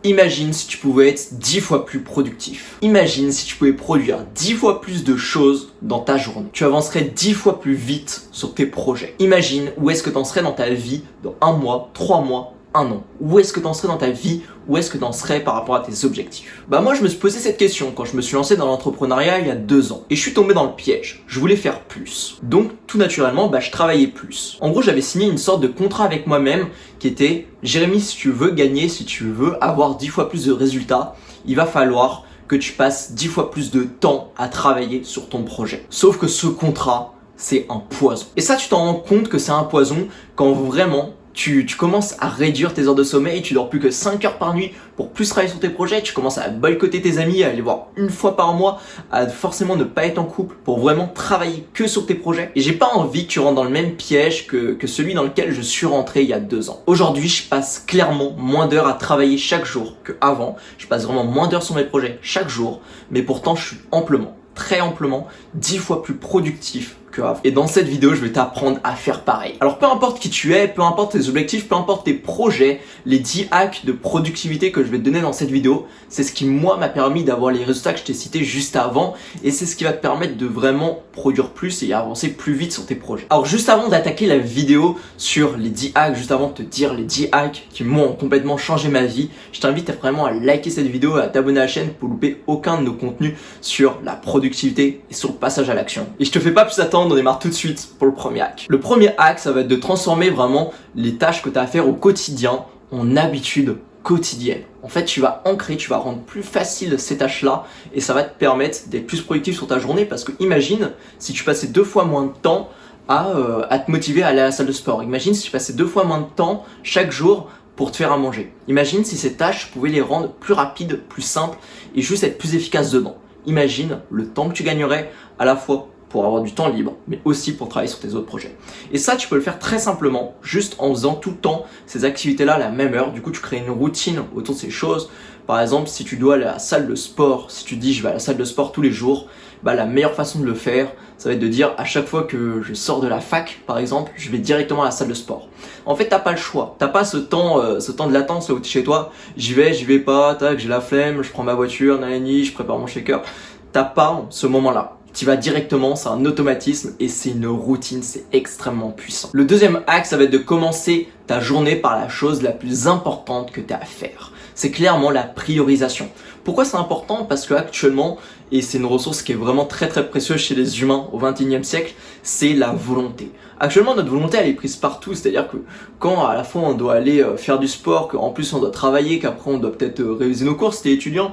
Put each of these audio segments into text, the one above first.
Imagine si tu pouvais être 10 fois plus productif. Imagine si tu pouvais produire 10 fois plus de choses dans ta journée. Tu avancerais 10 fois plus vite sur tes projets. Imagine où est-ce que tu en serais dans ta vie dans 1 mois, 3 mois, 1 an. Où est-ce que tu en serais dans ta vie? Où est-ce que tu en serais par rapport à tes objectifs? Moi je me suis posé cette question quand je me suis lancé dans l'entrepreneuriat il y a 2 ans. Et je suis tombé dans le piège. Je voulais faire plus. Donc tout naturellement, je travaillais plus. En gros, j'avais signé une sorte de contrat avec moi-même qui était: Jérémy, si tu veux gagner, si tu veux avoir 10 fois plus de résultats, il va falloir que tu passes 10 fois plus de temps à travailler sur ton projet. Sauf que ce contrat, c'est un poison. Et ça, tu t'en rends compte que c'est un poison quand vraiment tu commences à réduire tes heures de sommeil, tu dors plus que 5 heures par nuit pour plus travailler sur tes projets, tu commences à boycotter tes amis, à aller voir 1 fois par mois, à forcément ne pas être en couple pour vraiment travailler que sur tes projets. Et j'ai pas envie que tu rentres dans le même piège que celui dans lequel je suis rentré il y a 2 ans. Aujourd'hui, je passe clairement moins d'heures à travailler chaque jour qu'avant. Je passe vraiment moins d'heures sur mes projets chaque jour, mais pourtant je suis très amplement 10 fois plus productif qu'avant. Et dans cette vidéo, je vais t'apprendre à faire pareil. Alors peu importe qui tu es, peu importe tes objectifs, peu importe tes projets, les 10 hacks de productivité que je vais te donner dans cette vidéo, c'est ce qui moi m'a permis d'avoir les résultats que je t'ai cités juste avant, et c'est ce qui va te permettre de vraiment produire plus et avancer plus vite sur tes projets. Alors juste avant d'attaquer la vidéo sur les 10 hacks, juste avant de te dire les 10 hacks qui m'ont complètement changé ma vie, je t'invite vraiment à liker cette vidéo et à t'abonner à la chaîne pour louper aucun de nos contenus sur la productivité et sur le passage à l'action. Et je te fais pas plus attendre, on démarre tout de suite pour le premier hack. Le premier hack, ça va être de transformer vraiment les tâches que tu as à faire au quotidien en habitudes quotidiennes. En fait, tu vas ancrer, tu vas rendre plus facile ces tâches-là et ça va te permettre d'être plus productif sur ta journée, parce que imagine si tu passais 2 fois moins de temps à te motiver à aller à la salle de sport. Imagine si tu passais 2 fois moins de temps chaque jour pour te faire à manger. Imagine si ces tâches, tu pouvais les rendre plus rapides, plus simples et juste être plus efficace dedans. Imagine le temps que tu gagnerais à la fois pour avoir du temps libre, mais aussi pour travailler sur tes autres projets. Et ça, tu peux le faire très simplement, juste en faisant tout le temps ces activités-là à la même heure. Du coup, tu crées une routine autour de ces choses. Par exemple, si tu dois aller à la salle de sport, si tu dis je vais à la salle de sport tous les jours, la meilleure façon de le faire, ça va être de dire à chaque fois que je sors de la fac, par exemple, je vais directement à la salle de sport. En fait, t'as pas le choix. T'as pas ce temps de latence là où t'es chez toi. J'y vais pas, tac, j'ai la flemme, je prends ma voiture, nanani, je prépare mon shaker. T'as pas ce moment-là. Tu vas directement, c'est un automatisme et c'est une routine, c'est extrêmement puissant. Le deuxième hack, ça va être de commencer ta journée par la chose la plus importante que tu as à faire. C'est clairement la priorisation. Pourquoi c'est important? Parce que actuellement, et c'est une ressource qui est vraiment très précieuse chez les humains au XXIe siècle, c'est la volonté. Actuellement, notre volonté, elle est prise partout, c'est-à-dire que quand à la fois on doit aller faire du sport, qu'en plus on doit travailler, qu'après on doit peut-être réviser nos cours, si t'es étudiant,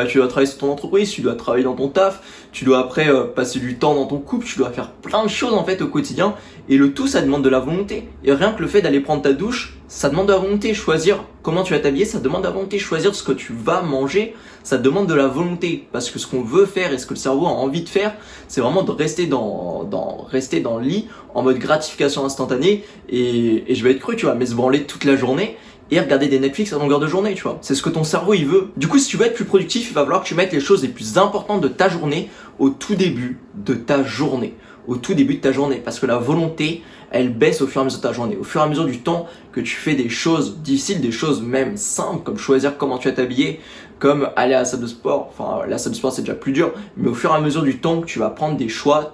tu dois travailler sur ton entreprise, tu dois travailler dans ton taf, tu dois après passer du temps dans ton couple, tu dois faire plein de choses en fait au quotidien, et le tout, ça demande de la volonté. Et rien que le fait d'aller prendre ta douche, ça demande de la volonté. Choisir comment tu vas t'habiller, ça demande de la volonté. Choisir ce que tu vas manger, ça demande de la volonté. Parce que ce qu'on veut faire et ce que le cerveau a envie de faire, c'est vraiment de rester dans le lit en mode gratification instantanée. Et je vais être cru, tu vois, mais se branler toute la journée et regarder des Netflix à longueur de journée, tu vois. C'est ce que ton cerveau, il veut. Du coup, si tu veux être plus productif, il va falloir que tu mettes les choses les plus importantes de ta journée au tout début de ta journée. Au tout début de ta journée. Parce que la volonté, elle baisse au fur et à mesure de ta journée. Au fur et à mesure du temps que tu fais des choses difficiles, des choses même simples, comme choisir comment tu vas t'habiller, comme aller à la salle de sport. Enfin, la salle de sport, c'est déjà plus dur. Mais au fur et à mesure du temps que tu vas prendre des choix,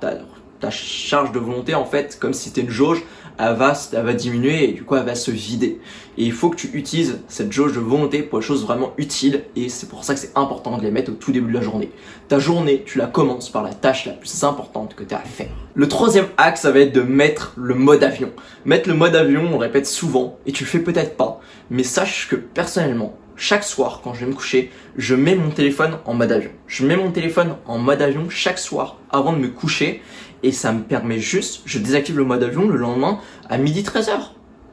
ta charge de volonté, en fait, comme si c'était une jauge, elle va diminuer et du coup elle va se vider. Et il faut que tu utilises cette jauge de volonté pour les choses vraiment utiles, et c'est pour ça que c'est important de les mettre au tout début de la journée. Ta journée, tu la commences par la tâche la plus importante que tu as à faire. Le troisième hack, ça va être de mettre le mode avion. Mettre le mode avion, on le répète souvent et tu le fais peut-être pas, mais sache que personnellement, chaque soir, quand je vais me coucher, je mets mon téléphone en mode avion. Je mets mon téléphone en mode avion chaque soir avant de me coucher, et ça me permet juste, je désactive le mode avion le lendemain à 12h-13h.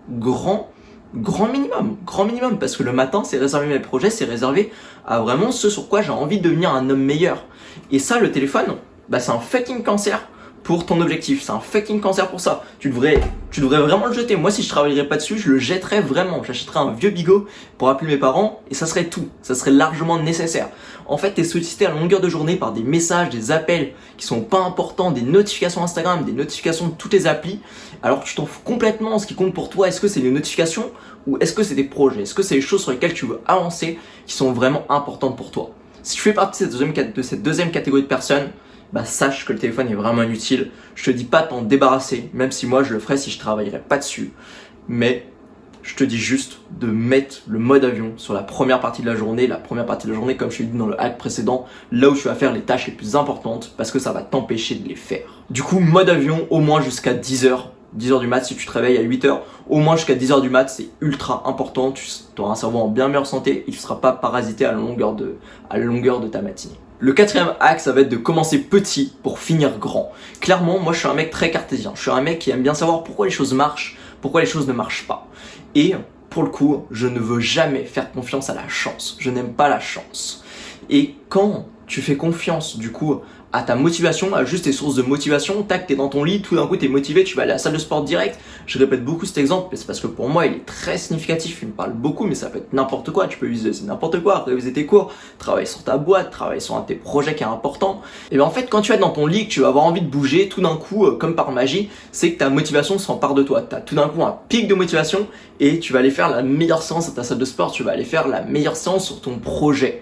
Grand minimum, parce que le matin, c'est réservé à mes projets, c'est réservé à vraiment ce sur quoi j'ai envie de devenir un homme meilleur. Et ça, le téléphone, c'est un fucking cancer pour ton objectif, c'est un fucking cancer pour ça. Tu devrais vraiment le jeter. Moi, si je travaillerais pas dessus, je le jetterais vraiment. J'achèterais un vieux bigot pour appeler mes parents et ça serait tout. Ça serait largement nécessaire. En fait, t'es sollicité à longueur de journée par des messages, des appels qui sont pas importants, des notifications Instagram, des notifications de toutes tes applis, alors que tu t'en fous complètement. Ce qui compte pour toi, est-ce que c'est les notifications ou est-ce que c'est des projets? Est-ce que c'est les choses sur lesquelles tu veux avancer qui sont vraiment importantes pour toi? Si tu fais partie de cette deuxième catégorie de personnes, bah sache que le téléphone est vraiment inutile. Je te dis pas de t'en débarrasser, même si moi je le ferais si je travaillerais pas dessus. Mais je te dis juste de mettre le mode avion sur la première partie de la journée. La première partie de la journée, comme je t'ai dit dans le hack précédent, là où tu vas faire les tâches les plus importantes parce que ça va t'empêcher de les faire. Du coup, mode avion au moins jusqu'à 10h. 10h du mat, si tu te réveilles à 8h, au moins jusqu'à 10h du mat, c'est ultra important. Tu auras un cerveau en bien meilleure santé et tu ne seras pas parasité à la longueur de ta matinée. Le quatrième hack, ça va être de commencer petit pour finir grand. Clairement, moi je suis un mec très cartésien. Je suis un mec qui aime bien savoir pourquoi les choses marchent, pourquoi les choses ne marchent pas. Et pour le coup, je ne veux jamais faire confiance à la chance. Je n'aime pas la chance. Et quand tu fais confiance du coup à ta motivation, à juste tes sources de motivation, tac, t'es dans ton lit, tout d'un coup t'es motivé, tu vas aller à la salle de sport direct. Je répète beaucoup cet exemple, mais c'est parce que pour moi il est très significatif, il me parle beaucoup, mais ça peut être n'importe quoi, tu peux visualiser n'importe quoi, réviser tes cours, travailler sur ta boîte, travailler sur un de tes projets qui est important. Et bien en fait quand tu vas être dans ton lit, que tu vas avoir envie de bouger, tout d'un coup, comme par magie, c'est que ta motivation s'empare de toi. T'as tout d'un coup un pic de motivation et tu vas aller faire la meilleure séance à ta salle de sport, tu vas aller faire la meilleure séance sur ton projet.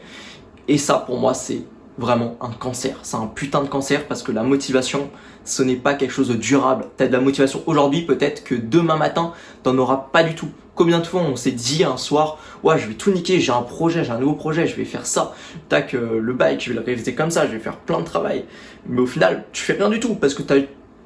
Et ça pour moi c'est vraiment un cancer, c'est un putain de cancer parce que la motivation, ce n'est pas quelque chose de durable. T'as de la motivation aujourd'hui, peut-être que demain matin, t'en auras pas du tout. Combien de fois on s'est dit un soir, ouais je vais tout niquer, j'ai un projet, j'ai un nouveau projet, je vais faire ça, tac le bike, je vais le réaliser comme ça, je vais faire plein de travail. Mais au final, tu fais rien du tout parce que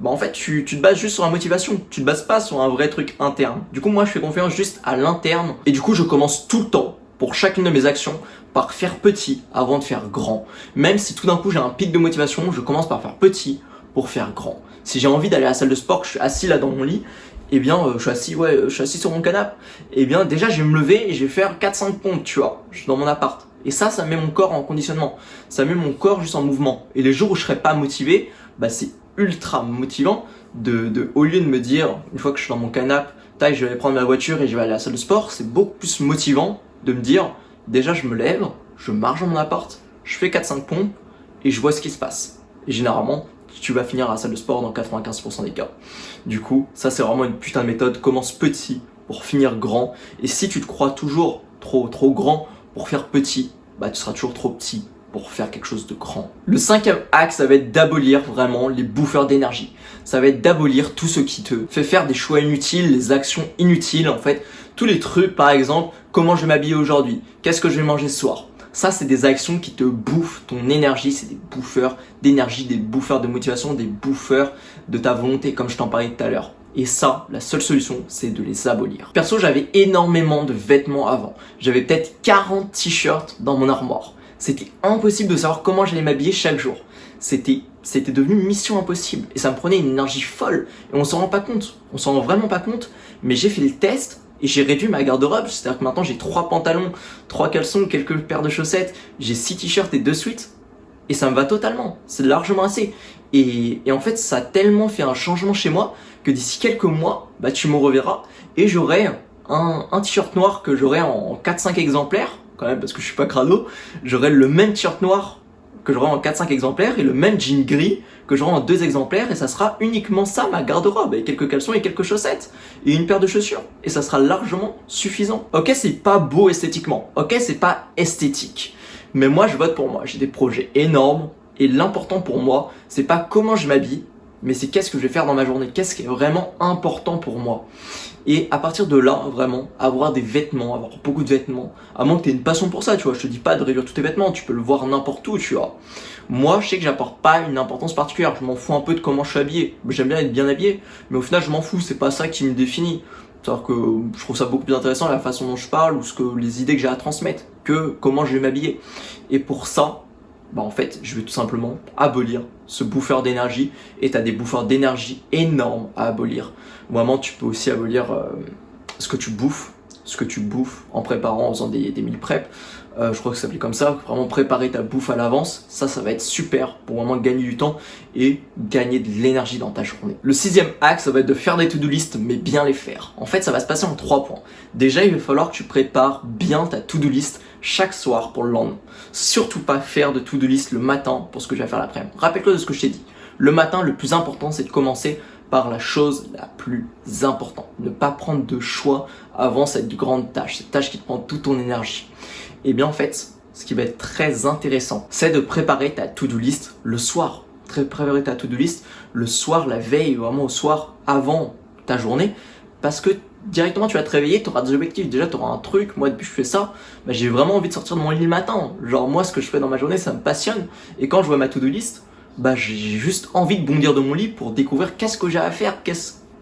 en fait tu te bases juste sur la motivation, tu te bases pas sur un vrai truc interne. Du coup moi je fais confiance juste à l'interne et du coup je commence tout le temps pour chacune de mes actions par faire petit avant de faire grand. Même si tout d'un coup j'ai un pic de motivation, je commence par faire petit pour faire grand. Si j'ai envie d'aller à la salle de sport, que je suis assis là dans mon lit, eh bien je suis assis sur mon canapé, eh bien déjà je vais me lever et je vais faire 4-5 pompes, tu vois, je suis dans mon appart. Et ça met mon corps en conditionnement, ça met mon corps juste en mouvement. Et les jours où je serai pas motivé, bah c'est ultra motivant au lieu de me dire, une fois que je suis dans mon canapé, tac, je vais aller prendre ma voiture et je vais aller à la salle de sport, c'est beaucoup plus motivant de me dire, déjà je me lève, je marche dans mon appart, je fais 4-5 pompes et je vois ce qui se passe. Et généralement, tu vas finir à la salle de sport dans 95% des cas. Du coup, ça c'est vraiment une putain de méthode, commence petit pour finir grand. Et si tu te crois toujours trop grand pour faire petit, bah tu seras toujours trop petit pour faire quelque chose de grand. Le cinquième hack, ça va être d'abolir vraiment les bouffeurs d'énergie. Ça va être d'abolir tout ce qui te fait faire des choix inutiles, les actions inutiles en fait. Tous les trucs, par exemple, comment je vais m'habiller aujourd'hui, qu'est-ce que je vais manger ce soir. Ça, c'est des actions qui te bouffent ton énergie, c'est des bouffeurs d'énergie, des bouffeurs de motivation, des bouffeurs de ta volonté, comme je t'en parlais tout à l'heure. Et ça, la seule solution, c'est de les abolir. Perso, j'avais énormément de vêtements avant. J'avais peut-être 40 t-shirts dans mon armoire. C'était impossible de savoir comment j'allais m'habiller chaque jour. C'était devenu mission impossible. Et ça me prenait une énergie folle. Et on s'en rend pas compte. On s'en rend vraiment pas compte. Mais j'ai fait le test. Et j'ai réduit ma garde-robe, c'est-à-dire que maintenant j'ai 3 pantalons, 3 caleçons, quelques paires de chaussettes, j'ai 6 t-shirts et 2 sweats. Et ça me va totalement, c'est largement assez. Et en fait ça a tellement fait un changement chez moi que d'ici quelques mois, bah tu me reverras et j'aurai un t-shirt noir que j'aurai en 4-5 exemplaires, quand même parce que je suis pas crado, j'aurai le même t-shirt noir que j'aurai en 4-5 exemplaires et le même jean gris que j'aurai en 2 exemplaires et ça sera uniquement ça ma garde-robe avec quelques caleçons et quelques chaussettes et une paire de chaussures et ça sera largement suffisant. Ok, c'est pas beau esthétiquement, ok, c'est pas esthétique, mais moi je vote pour moi, j'ai des projets énormes et l'important pour moi c'est pas comment je m'habille mais c'est qu'est-ce que je vais faire dans ma journée, qu'est-ce qui est vraiment important pour moi. Et à partir de là, vraiment, avoir des vêtements, avoir beaucoup de vêtements, à moins que tu aies une passion pour ça, tu vois, je te dis pas de réduire tous tes vêtements, tu peux le voir n'importe où, tu vois. Moi, je sais que j'apporte pas une importance particulière, je m'en fous un peu de comment je suis habillé, j'aime bien être bien habillé, mais au final je m'en fous, c'est pas ça qui me définit. C'est-à-dire que je trouve ça beaucoup plus intéressant la façon dont je parle ou les idées que j'ai à transmettre que comment je vais m'habiller. Et pour ça, bah en fait, je vais tout simplement abolir ce bouffeur d'énergie et tu as des bouffeurs d'énergie énormes à abolir. Vraiment, tu peux aussi abolir ce que tu bouffes en préparant, en faisant des meal prep. Je crois que ça s'appelle comme ça, vraiment préparer ta bouffe à l'avance, ça va être super pour vraiment gagner du temps et gagner de l'énergie dans ta journée. Le sixième hack, ça va être de faire des to-do list, mais bien les faire. En fait, ça va se passer en 3 points. Déjà, il va falloir que tu prépares bien ta to-do list chaque soir pour le lendemain. Surtout pas faire de to-do list le matin pour ce que tu vas faire l'après-midi. Rappelle-toi de ce que je t'ai dit. Le matin, le plus important, c'est de commencer par la chose la plus importante. Ne pas prendre de choix avant cette grande tâche, cette tâche qui te prend toute ton énergie. Et bien en fait, ce qui va être très intéressant, c'est de préparer ta to-do list le soir. Préparer ta to-do list le soir, la veille, vraiment au soir, avant ta journée, parce que directement tu vas te réveiller, tu auras des objectifs, déjà tu auras un truc. Moi depuis que je fais ça, j'ai vraiment envie de sortir de mon lit le matin. Genre moi ce que je fais dans ma journée ça me passionne, et quand je vois ma to-do list, j'ai juste envie de bondir de mon lit pour découvrir qu'est-ce que j'ai à faire,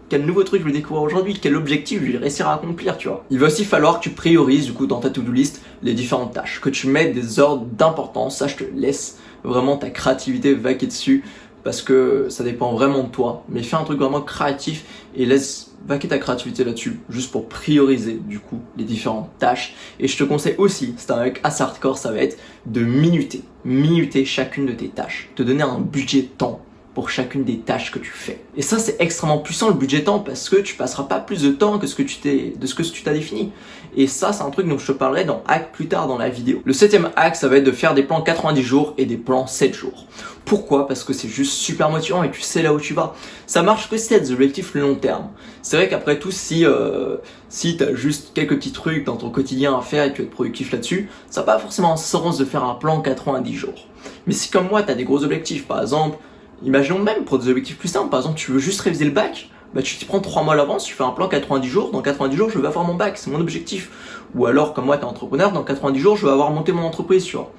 quel nouveau truc je vais découvrir aujourd'hui, quel objectif je vais réussir à accomplir, tu vois. Il va aussi falloir que tu priorises du coup dans ta to-do list les différentes tâches, que tu mettes des ordres d'importance. Ça je te laisse vraiment ta créativité vaquer dessus, parce que ça dépend vraiment de toi, mais fais un truc vraiment créatif et laisse vaquer ta créativité là-dessus, juste pour prioriser du coup les différentes tâches. Et je te conseille aussi, c'est un mec assez hardcore, ça va être de minuter chacune de tes tâches, te donner un budget de temps pour chacune des tâches que tu fais. Et ça c'est extrêmement puissant le budget temps, parce que tu passeras pas plus de temps que ce que tu t'as défini. Et ça c'est un truc dont je te parlerai dans hack plus tard dans la vidéo. Le 7e hack, ça va être de faire des plans 90 jours et des plans 7 jours. Pourquoi? Parce que c'est juste super motivant et tu sais là où tu vas. Ça marche que si tu as des objectifs long terme. C'est vrai qu'après tout, si tu as juste quelques petits trucs dans ton quotidien à faire et que tu es productif là-dessus, ça n'a pas forcément un sens de faire un plan 90 jours. Mais si comme moi tu as des gros objectifs, par exemple, imaginons même pour des objectifs plus simples, par exemple tu veux juste réviser le bac, tu t'y prends 3 mois à l'avance, tu fais un plan 90 jours, dans 90 jours je veux avoir mon bac, c'est mon objectif. Ou alors comme moi tu es entrepreneur, dans 90 jours je veux avoir monté mon entreprise, tu vois.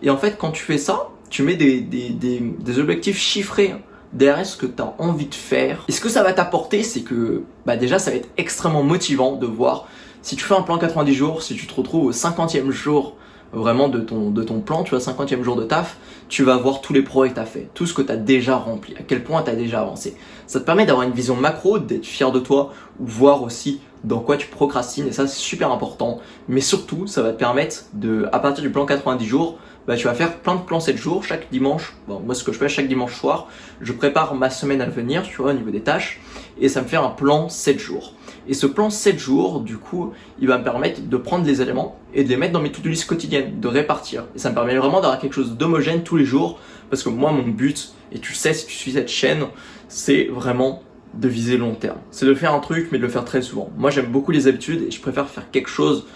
Et en fait quand tu fais ça, tu mets des objectifs chiffrés derrière ce que tu as envie de faire. Et ce que ça va t'apporter, c'est que déjà ça va être extrêmement motivant de voir si tu fais un plan 90 jours, si tu te retrouves au 50e jour vraiment de ton plan, tu vois, 50e jour de taf, tu vas voir tous les progrès que tu as fait, tout ce que tu as déjà rempli, à quel point tu as déjà avancé. Ça te permet d'avoir une vision macro, d'être fier de toi, ou voir aussi dans quoi tu procrastines, et ça c'est super important. Mais surtout, ça va te permettre à partir du plan 90 jours, tu vas faire plein de plans 7 jours, chaque dimanche. Moi ce que je fais chaque dimanche soir, je prépare ma semaine à venir, tu vois, au niveau des tâches, et ça me fait un plan 7 jours. Et ce plan 7 jours, du coup, il va me permettre de prendre les éléments et de les mettre dans mes to-do list quotidiennes, de répartir. Et ça me permet vraiment d'avoir quelque chose d'homogène tous les jours, parce que moi, mon but, et tu sais si tu suis cette chaîne, c'est vraiment de viser long terme. C'est de faire un truc, mais de le faire très souvent. Moi, j'aime beaucoup les habitudes et je préfère faire quelque chose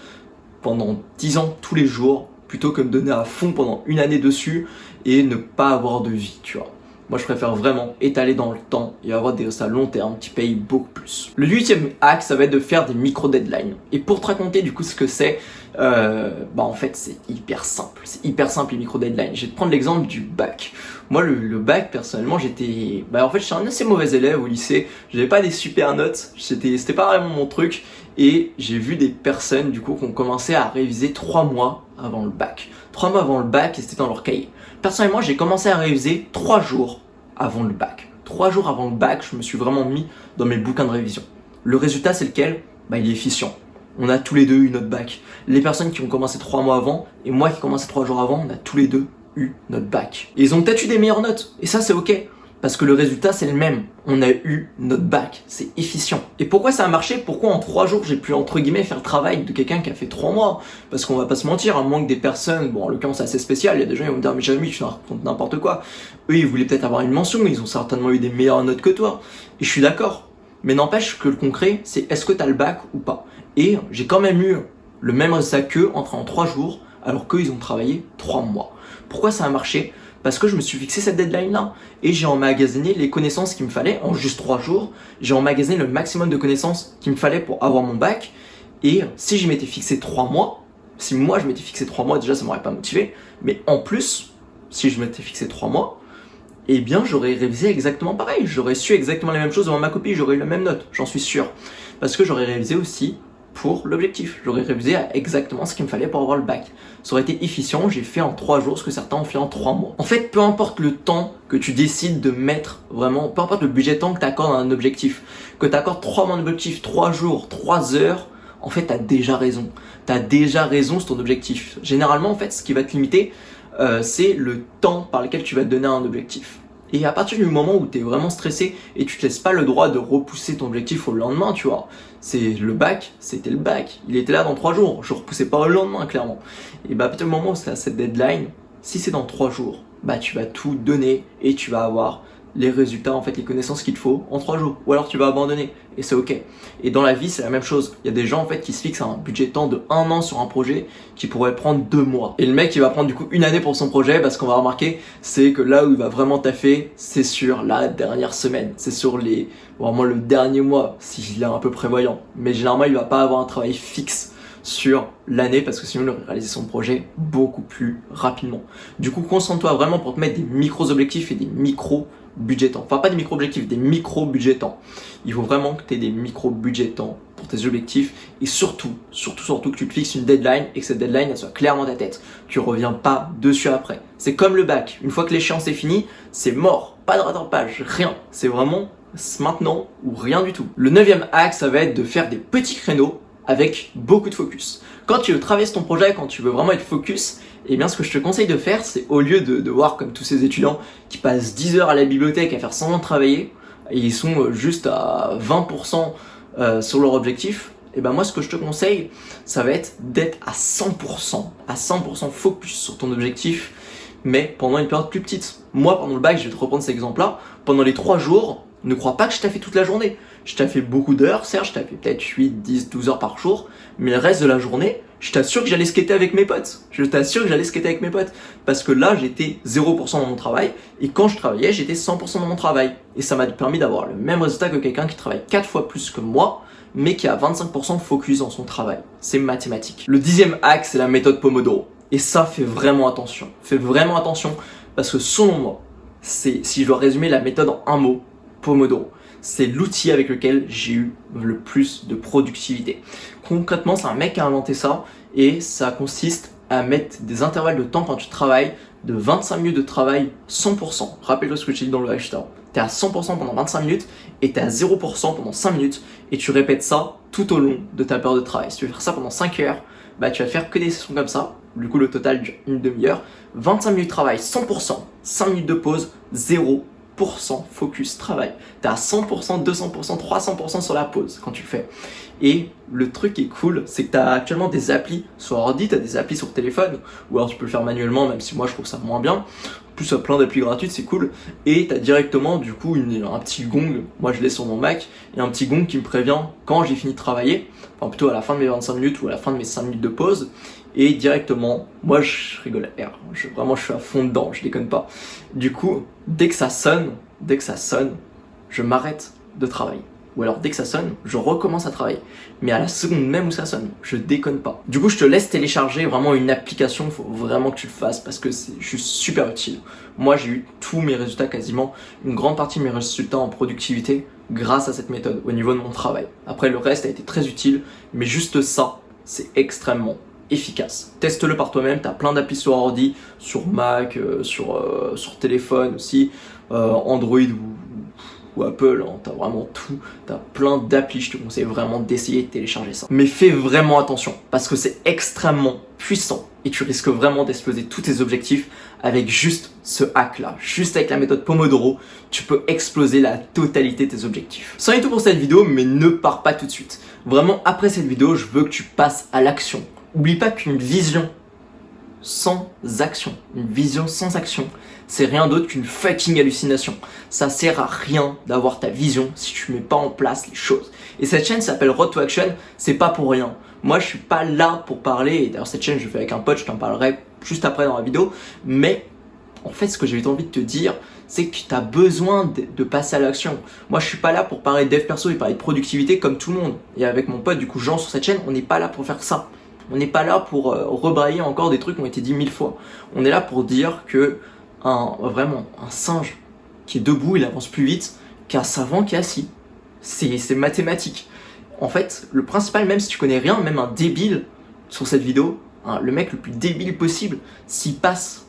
pendant 10 ans tous les jours, plutôt que me donner à fond pendant une année dessus et ne pas avoir de vie, tu vois. Moi, je préfère vraiment étaler dans le temps et avoir des résultats long terme qui payent beaucoup plus. Le 8e hack, ça va être de faire des micro-deadlines. Et pour te raconter du coup ce que c'est, en fait, c'est hyper simple. C'est hyper simple les micro-deadlines. Je vais te prendre l'exemple du bac. Moi, le bac, personnellement, j'étais un assez mauvais élève au lycée. J'avais pas des super notes. C'était pas vraiment mon truc. Et j'ai vu des personnes du coup qui ont commencé à réviser 3 mois avant le bac. 3 mois avant le bac et c'était dans leur cahier. Personnellement, j'ai commencé à réviser 3 jours avant le bac. 3 jours avant le bac, je me suis vraiment mis dans mes bouquins de révision. Le résultat, c'est lequel? Il est efficient. On a tous les deux eu notre bac. Les personnes qui ont commencé 3 mois avant et moi qui ai commencé 3 jours avant, on a tous les deux eu notre bac. Et ils ont peut-être eu des meilleures notes. Et ça, c'est ok. Parce que le résultat, c'est le même. On a eu notre bac. C'est efficient. Et pourquoi ça a marché? Pourquoi en 3 jours, j'ai pu, entre guillemets, faire le travail de quelqu'un qui a fait 3 mois? Parce qu'on va pas se mentir, à moins que des personnes, en l'occurrence, c'est assez spécial. Il y a des gens qui vont me dire, mais Jérémy, tu racontes n'importe quoi. Eux, ils voulaient peut-être avoir une mention. Ils ont certainement eu des meilleures notes que toi. Et je suis d'accord. Mais n'empêche que le concret, c'est est-ce que tu as le bac ou pas? Et j'ai quand même eu le même résultat qu'eux en 3 jours, alors qu'eux, ils ont travaillé 3 mois. Pourquoi ça a marché? Parce que je me suis fixé cette deadline-là et j'ai emmagasiné les connaissances qu'il me fallait en juste 3 jours. J'ai emmagasiné le maximum de connaissances qu'il me fallait pour avoir mon bac. Et si je m'étais fixé 3 mois, si moi je m'étais fixé 3 mois, déjà ça m'aurait pas motivé. Mais en plus, si je m'étais fixé 3 mois, eh bien j'aurais révisé exactement pareil. J'aurais su exactement les mêmes choses devant ma copie, j'aurais eu la même note, j'en suis sûr. Parce que j'aurais révisé aussi pour l'objectif. J'aurais révisé à exactement ce qu'il me fallait pour avoir le bac. Ça aurait été efficient, j'ai fait en 3 jours ce que certains ont fait en 3 mois. En fait, peu importe le temps que tu décides de mettre vraiment, peu importe le budget de temps que tu accordes à un objectif, que tu accordes 3 mois d'objectif, 3 jours, 3 heures, en fait, tu as déjà raison. Tu as déjà raison sur ton objectif. Généralement, en fait, ce qui va te limiter, c'est le temps par lequel tu vas te donner un objectif. Et à partir du moment où tu es vraiment stressé et tu te laisses pas le droit de repousser ton objectif au lendemain, tu vois, c'est le bac, c'était le bac, il était là dans 3 jours, je repoussais pas au lendemain clairement. Et à partir du moment où c'est à cette deadline, si c'est dans 3 jours, tu vas tout donner et tu vas avoir les résultats, en fait, les connaissances qu'il te faut en 3 jours. Ou alors tu vas abandonner et c'est ok. Et dans la vie, c'est la même chose. Il y a des gens en fait qui se fixent un budget de temps de 1 an sur un projet qui pourrait prendre 2 mois. Et le mec, il va prendre du coup 1 année pour son projet parce qu'on va remarquer, c'est que là où il va vraiment taffer, c'est sur la dernière semaine. C'est sur vraiment le dernier mois, s'il est un peu prévoyant. Mais généralement, il va pas avoir un travail fixe sur l'année parce que sinon il aurait réalisé son projet beaucoup plus rapidement. Du coup, concentre-toi vraiment pour te mettre des micro-objectifs et des micro-budgetants. Enfin, pas des micro-objectifs, des micro-budgetants. Il faut vraiment que tu aies des micro-budgetants pour tes objectifs et surtout que tu te fixes une deadline et que cette deadline elle soit claire dans ta tête. Tu reviens pas dessus après. C'est comme le bac. Une fois que l'échéance est finie, c'est mort. Pas de rattrapage, rien. C'est vraiment maintenant ou rien du tout. Le 9e axe, ça va être de faire des petits créneaux avec beaucoup de focus. Quand tu veux traverser ton projet, quand tu veux vraiment être focus, eh bien ce que je te conseille de faire, c'est au lieu de voir comme tous ces étudiants qui passent 10 heures à la bibliothèque à faire semblant de travailler, et ils sont juste à 20% sur leur objectif, et ben moi ce que je te conseille, ça va être d'être à 100% focus sur ton objectif, mais pendant une période plus petite. Moi pendant le bac, je vais te reprendre cet exemple-là, pendant les 3 jours, ne crois pas que je t'ai fait toute la journée. Je t'ai fait beaucoup d'heures, certes, je t'ai fait peut-être 8, 10, 12 heures par jour, mais le reste de la journée, je t'assure que j'allais skater avec mes potes. Parce que là, j'étais 0% dans mon travail, et quand je travaillais, j'étais 100% dans mon travail. Et ça m'a permis d'avoir le même résultat que quelqu'un qui travaille 4 fois plus que moi, mais qui a 25% focus dans son travail. C'est mathématique. Le 10e axe, c'est la méthode Pomodoro. Et ça, fais vraiment attention. Fais vraiment attention, parce que selon moi, si je dois résumer la méthode en un mot, Pomodoro. C'est l'outil avec lequel j'ai eu le plus de productivité. Concrètement, c'est un mec qui a inventé ça et ça consiste à mettre des intervalles de temps quand tu travailles de 25 minutes de travail 100%. Rappelle-toi ce que je t'ai dit dans le live juste avant. Tu es à 100% pendant 25 minutes et tu es à 0% pendant 5 minutes et tu répètes ça tout au long de ta période de travail. Si tu veux faire ça pendant 5 heures, bah, tu vas faire que des sessions comme ça. Du coup, le total dure une demi-heure. 25 minutes de travail 100%, 5 minutes de pause, 0% focus travail. T'es à 100%, 200%, 300% sur la pause quand tu le fais. Et le truc qui est cool, c'est que tu as actuellement des applis sur ordi, tu as des applis sur téléphone, ou alors tu peux le faire manuellement, même si moi je trouve ça moins bien. En plus, tu as plein d'applis gratuites, c'est cool. Et tu as directement du coup un petit gong, moi je l'ai sur mon Mac, et un petit gong qui me prévient quand j'ai fini de travailler, enfin plutôt à la fin de mes 25 minutes ou à la fin de mes 5 minutes de pause. Et directement, moi je rigole, vraiment je suis à fond dedans, je déconne pas. Du coup, dès que ça sonne, je m'arrête de travailler. Ou alors dès que ça sonne, je recommence à travailler. Mais à la seconde même où ça sonne, je déconne pas. Du coup, je te laisse télécharger vraiment une application, il faut vraiment que tu le fasses parce que c'est juste super utile. Moi, j'ai eu tous mes résultats, quasiment une grande partie de mes résultats en productivité grâce à cette méthode au niveau de mon travail. Après, le reste a été très utile, mais juste ça, c'est extrêmement efficace. Teste-le par toi-même, tu as plein d'applis sur ordi, sur Mac, sur téléphone aussi, Android ou Apple, hein, tu as vraiment tout, tu as plein d'applis, je te conseille vraiment d'essayer de télécharger ça. Mais fais vraiment attention, parce que c'est extrêmement puissant et tu risques vraiment d'exploser tous tes objectifs avec juste ce hack-là. Juste avec la méthode Pomodoro, tu peux exploser la totalité de tes objectifs. C'en est tout pour cette vidéo, mais ne pars pas tout de suite. Vraiment, après cette vidéo, je veux que tu passes à l'action. Oublie pas qu'une vision sans action, c'est rien d'autre qu'une fucking hallucination. Ça sert à rien d'avoir ta vision si tu mets pas en place les choses. Et cette chaîne s'appelle Road to Action, c'est pas pour rien. Moi, je suis pas là pour parler, et d'ailleurs cette chaîne je fais avec un pote, je t'en parlerai juste après dans la vidéo, mais en fait ce que j'ai envie de te dire, c'est que tu as besoin de passer à l'action. Moi, je suis pas là pour parler de dev perso et parler de productivité comme tout le monde. Et avec mon pote, du coup, Jean, sur cette chaîne, on n'est pas là pour faire ça. On n'est pas là pour rebrailler encore des trucs qui ont été dit 1000 fois. On est là pour dire que vraiment, un singe qui est debout, il avance plus vite qu'un savant qui est assis. C'est mathématique. En fait, le principal, même si tu connais rien, même un débile sur cette vidéo, le mec le plus débile possible, s'il passe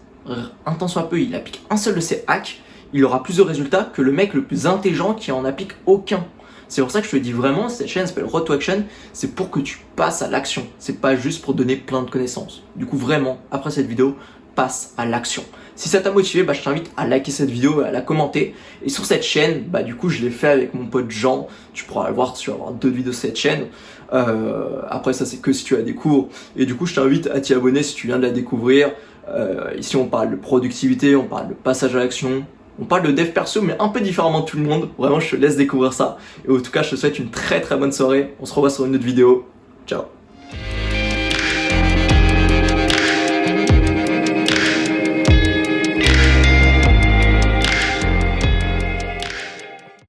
un temps soit peu, il applique un seul de ses hacks, il aura plus de résultats que le mec le plus intelligent qui en applique aucun. C'est pour ça que je te dis vraiment, cette chaîne s'appelle Road to Action, c'est pour que tu passes à l'action. C'est pas juste pour donner plein de connaissances. Du coup, vraiment, après cette vidéo, passe à l'action. Si ça t'a motivé, je t'invite à liker cette vidéo, à la commenter. Et sur cette chaîne, du coup, je l'ai fait avec mon pote Jean. Tu pourras le voir, tu vas avoir 2 vidéos sur cette chaîne. Après, ça, c'est que si tu la découvres. Et du coup, je t'invite à t'y abonner si tu viens de la découvrir. Ici, on parle de productivité, on parle de passage à l'action. On parle de dev perso, mais un peu différemment de tout le monde. Vraiment, je te laisse découvrir ça. Et en tout cas, je te souhaite une très très bonne soirée. On se revoit sur une autre vidéo. Ciao.